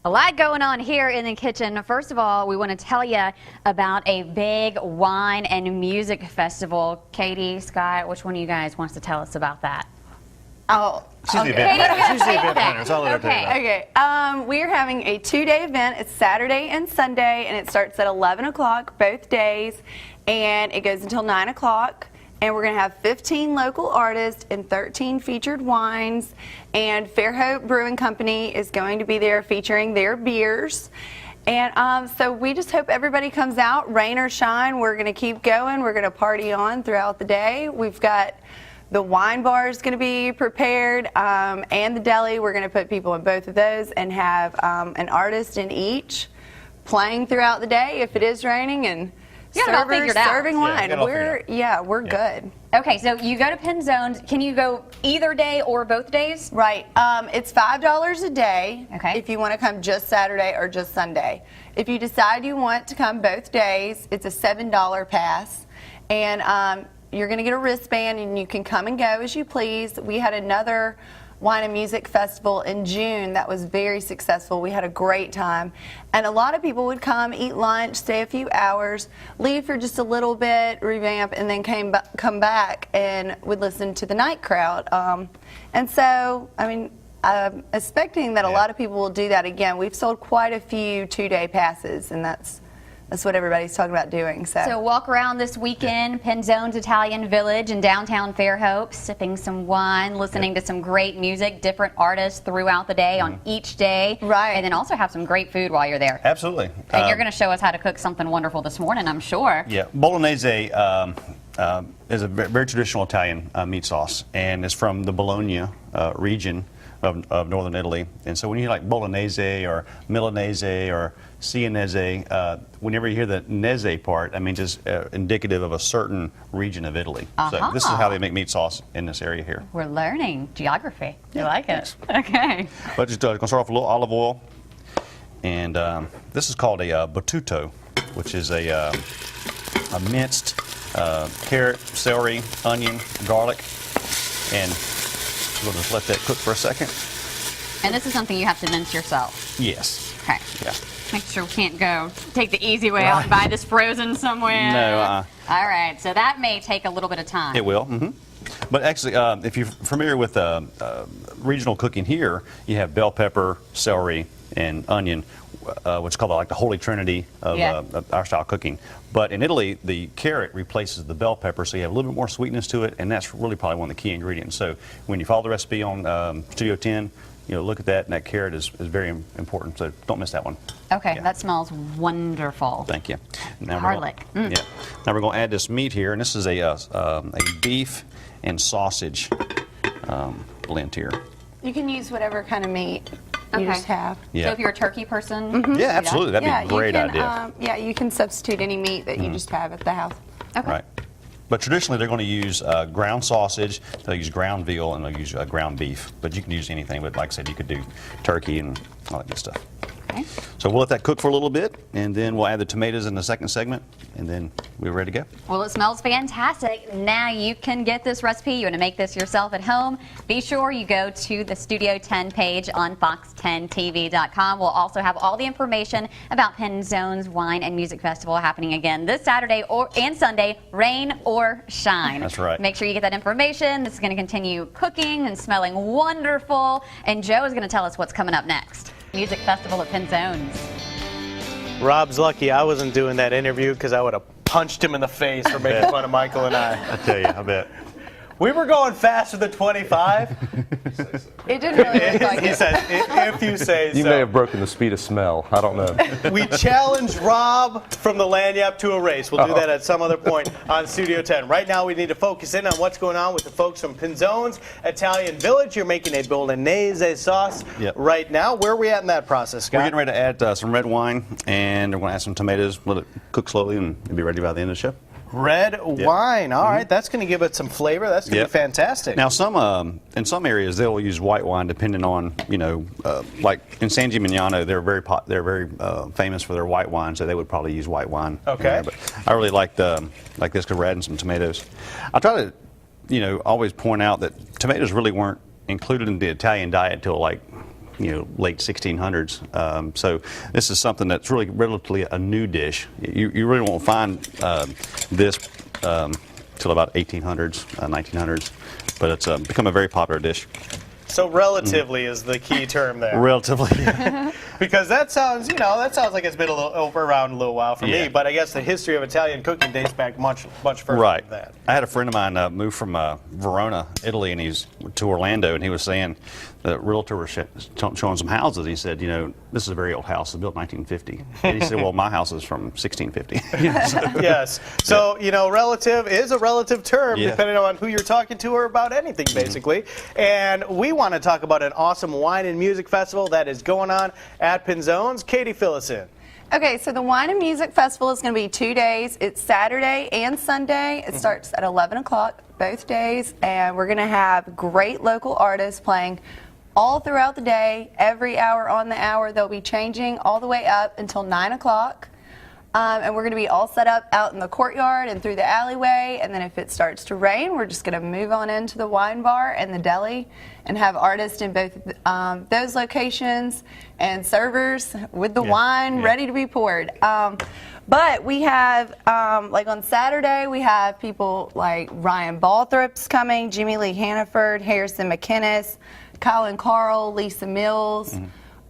A lot going on here in the kitchen. First of all, we want to tell you about a big wine and music festival. Katie, Scott, which one of you guys wants to tell us about that? Oh, she's the event planner. It's all over Okay. We are having a 2-day event. It's Saturday and Sunday, and it starts at 11 o'clock both days, and it goes until 9 o'clock. And we're going to have 15 local artists and 13 featured wines. And Fairhope Brewing Company is going to be there featuring their beers. And so we just hope everybody comes out, rain or shine. We're going to keep going. We're going to party on throughout the day. We've got the wine bar is going to be prepared, and the deli. We're going to put people in both of those and have an artist in each playing throughout the day if it is raining, and servers serving wine. We're good. Okay, so you go to Pinzone. Can you go either day or both days? Right. It's $5 a day. Okay. If you want to come just Saturday or just Sunday. If you decide you want to come both days, it's a $7 pass, and you're going to get a wristband, and you can come and go as you please. We had another wine and music festival in June that was very successful. We had a great time, and a lot of people would come, eat lunch, stay a few hours, leave for just a little bit, revamp, and then come back and would listen to the night crowd. And so, I mean, I'm expecting that a lot of people will do that again. We've sold quite a few 2-day passes, and that's what everybody's talking about doing. So walk around this weekend, Pinzone's Italian Village in downtown Fairhope, sipping some wine, listening to some great music, different artists throughout the day on each day. Right. And then also have some great food while you're there. Absolutely. And you're going to show us how to cook something wonderful this morning, I'm sure. Yeah. Bolognese is a very traditional Italian meat sauce, and it's from the Bologna region of northern Italy. And so when you hear like Bolognese or Milanese or Sienese, whenever you hear the nese part, I mean, just indicative of a certain region of Italy. So this is how they make meat sauce in this area here. We're learning geography. You like it? Okay. But just going to start off with a little olive oil. And this is called a battuto, which is a minced carrot, celery, onion, garlic, and we'll just let that cook for a second. And this is something you have to mince yourself? Yes. Okay. Yeah. Make sure we can't go take the easy way out and buy this frozen somewhere. No. All right. So that may take a little bit of time. It will. But actually, if you're familiar with regional cooking here, you have bell pepper, celery, and onion, which is called like the holy trinity of our style cooking. But in Italy, the carrot replaces the bell pepper, so you have a little bit more sweetness to it, and that's really probably one of the key ingredients. So when you follow the recipe on Studio 10, look at that, and that carrot is very important, so don't miss that one. Okay, that smells wonderful. Thank you. Now Garlic. Now we're going to add this meat here, and this is a beef and sausage blend here. you can use whatever kind of meat you just have. Yeah. So if you're a turkey person, yeah, absolutely, that'd be a great idea. Yeah, you can substitute any meat that you just have at the house. Okay. Right. But traditionally, they're going to use ground sausage, they'll use ground veal, and they'll use ground beef. But you can use anything. But like I said, you could do turkey and all that good stuff. Okay. So we'll let that cook for a little bit, and then we'll add the tomatoes in the second segment, and then we're ready to go. Well, it smells fantastic. Now you can get this recipe. You want to make this yourself at home. Be sure you go to the Studio 10 page on fox10tv.com. We'll also have all the information about Pinzone's Wine and Music Festival happening again this Saturday and Sunday, rain or shine. That's right. Make sure you get that information. This is going to continue cooking and smelling wonderful. And Joe is going to tell us what's coming up next. Music Festival at Pinzone's. Rob's lucky I wasn't doing that interview because I would have punched him in the face for making fun of Michael and I. I tell you, I bet. We were going faster than 25. It didn't really look like He it. says, if you say You so. may have broken the speed of smell. I don't know. We challenged Rob from the Lanyap to a race. We'll do that at some other point on Studio 10. Right now, we need to focus in on what's going on with the folks from Pinzone's Italian Village. You're making a Bolognese sauce right now. Where are we at in that process, Scott? We're getting ready to add some red wine, and we're going to add some tomatoes, let it cook slowly, and it'll be ready by the end of the show. Red wine. All right, that's going to give it some flavor. That's going to be fantastic. Now, in some areas they'll use white wine, depending on like in San Gimignano, they're very famous for their white wine, so they would probably use white wine. Okay. But I really like this because we're adding some tomatoes. I try to always point out that tomatoes really weren't included in the Italian diet until like late 1600s. So this is something that's really relatively a new dish. You really won't find this till about 1800s, 1900s, but it's become a very popular dish. So relatively is the key term there. Relatively. Because that sounds like it's been around a little while for me, but I guess the history of Italian cooking dates back much further Right. than that. I had a friend of mine move from Verona, Italy, and he's to Orlando, and he was saying the realtor was showing some houses. He said, this is a very old house. It was built in 1950. And he said, well, my house is from 1650. Yes. So, relative is a relative term depending on who you're talking to or about anything, basically. And we want to talk about an awesome wine and music festival that is going on at Pinzone's. Katie, fill us in. Okay, so the Wine and Music Festival is going to be 2 days. It's Saturday and Sunday. It starts at 11 o'clock both days, and we're going to have great local artists playing all throughout the day, every hour on the hour. They'll be changing all the way up until 9 o'clock. And we're going to be all set up out in the courtyard and through the alleyway. And then if it starts to rain, we're just going to move on into the wine bar and the deli and have artists in both those locations and servers with the wine ready to be poured. But we have, like on Saturday, we have people like Ryan Balthrop's coming, Jimmy Lee Hannaford, Harrison McInnes, Colin Carl, Lisa Mills,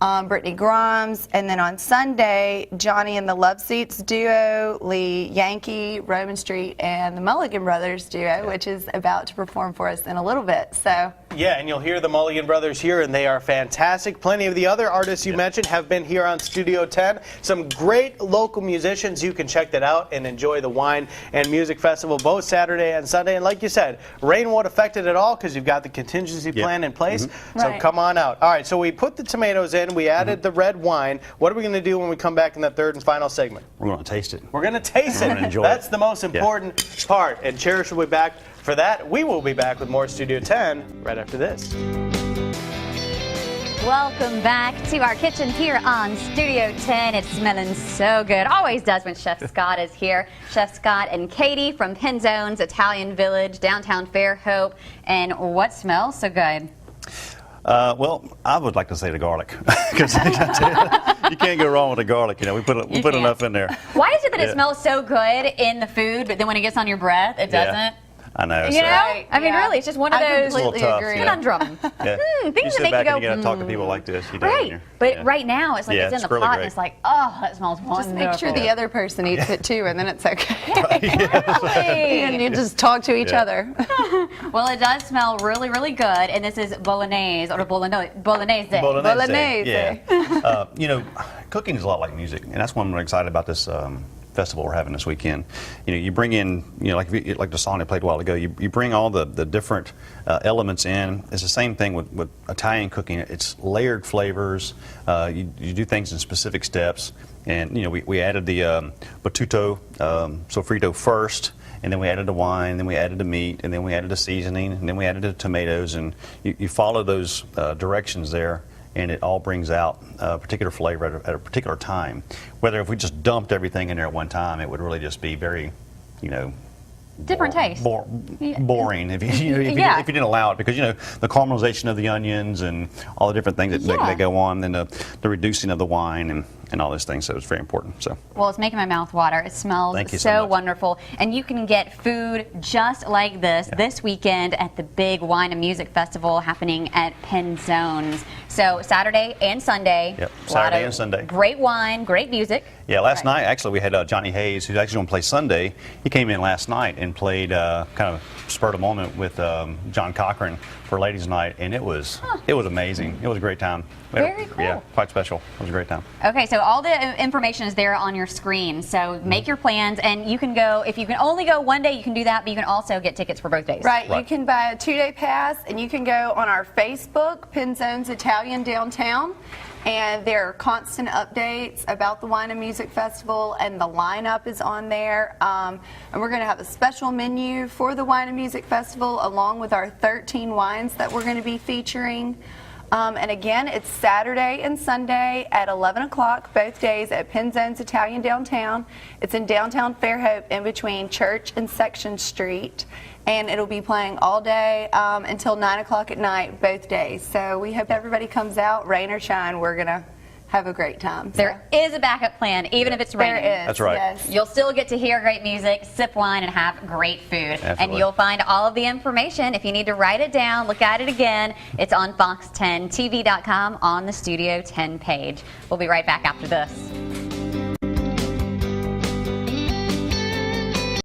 Brittany Grimes, and then on Sunday, Johnny and the Love Seats duo, Lee Yankee, Roman Street, and the Mulligan Brothers duo, which is about to perform for us in a little bit. So. Yeah, and you'll hear the Mulligan Brothers here, and they are fantastic. Plenty of the other artists you mentioned have been here on Studio 10. Some great local musicians. You can check that out and enjoy the Wine and Music Festival both Saturday and Sunday. And like you said, rain won't affect it at all because you've got the contingency plan in place. So come on out. All right, so we put the tomatoes in. We added the red wine. What are we going to do when we come back in that third and final segment? We're going to taste it. We're going to taste it. We're gonna enjoy That's it. the most important part. And Cherish will be back for that. We will be back with more Studio 10 right after this. Welcome back to our kitchens here on Studio 10. It's smelling so good. Always does when Chef Scott is here. Chef Scott and Katie from Pinzone's Italian Village, downtown Fairhope. And what smells so good? Well, I would like to say the garlic, because you can't go wrong with the garlic. We put enough in there. Why is it that it smells so good in the food, but then when it gets on your breath, it doesn't? I know. You know? I mean, really, it's just one of those completely tough, agree. conundrum. Yeah. Things You that sit make back you go, and you got to talk to people like this. Right. But right now, it's like it's in it's the really pot, great. and it's like, oh, that smells wonderful. Just make sure the other person eats it too, and then it's okay. Really? And you just talk to each other. Well, it does smell really, really good, and this is Bolognese, or Bolognese. Bolognese. Yeah. Cooking is a lot like music, and that's why I'm really excited about this festival we're having this weekend. You bring in, like the song I played a while ago, you bring all the different elements in. It's the same thing with Italian cooking. It's layered flavors. You do things in specific steps. And, we added the battuto sofrito first, and then we added the wine, then we added the meat, and then we added the seasoning, and then we added the tomatoes. And you follow those directions there, and it all brings out a particular flavor at a particular time. Whether if we just dumped everything in there at one time, it would really just be very, different taste. Boring if you didn't allow it, because the caramelization of the onions and all the different things that go on, and the reducing of the wine and all those things. So it's very important. So. Well, it's making my mouth water. It smells so wonderful. And you can get food just like this this weekend at the big Wine and Music Festival happening at Pinzone's. So Saturday and Sunday. Yep, Saturday and Sunday. Great wine, great music. Yeah, last night actually we had Johnny Hayes, who's actually going to play Sunday. He came in last night and played kind of spur of the moment with John Cochran for Ladies' Night, and it was amazing. It was a great time. Very cool. Yeah, quite special. It was a great time. Okay, so all the information is there on your screen. So make your plans, and you can go. If you can only go one day, you can do that, but you can also get tickets for both days. Right. You can buy a 2-day pass, and you can go on our Facebook, Pinzone's Italian Downtown. And there are constant updates about the Wine and Music Festival, and the lineup is on there. And we're going to have a special menu for the Wine and Music Festival, along with our 13 wines that we're going to be featuring. And again, it's Saturday and Sunday at 11 o'clock, both days at Pinzone's Italian downtown. It's in downtown Fairhope in between Church and Section Street. And it'll be playing all day until 9 o'clock at night, both days. So we hope everybody comes out, rain or shine. We're going to have a great time. There is a backup plan, even if it's raining. There is. That's right. Yes. You'll still get to hear great music, sip wine, and have great food. Absolutely. And you'll find all of the information. If you need to write it down, look at it again, it's on fox10tv.com on the Studio 10 page. We'll be right back after this.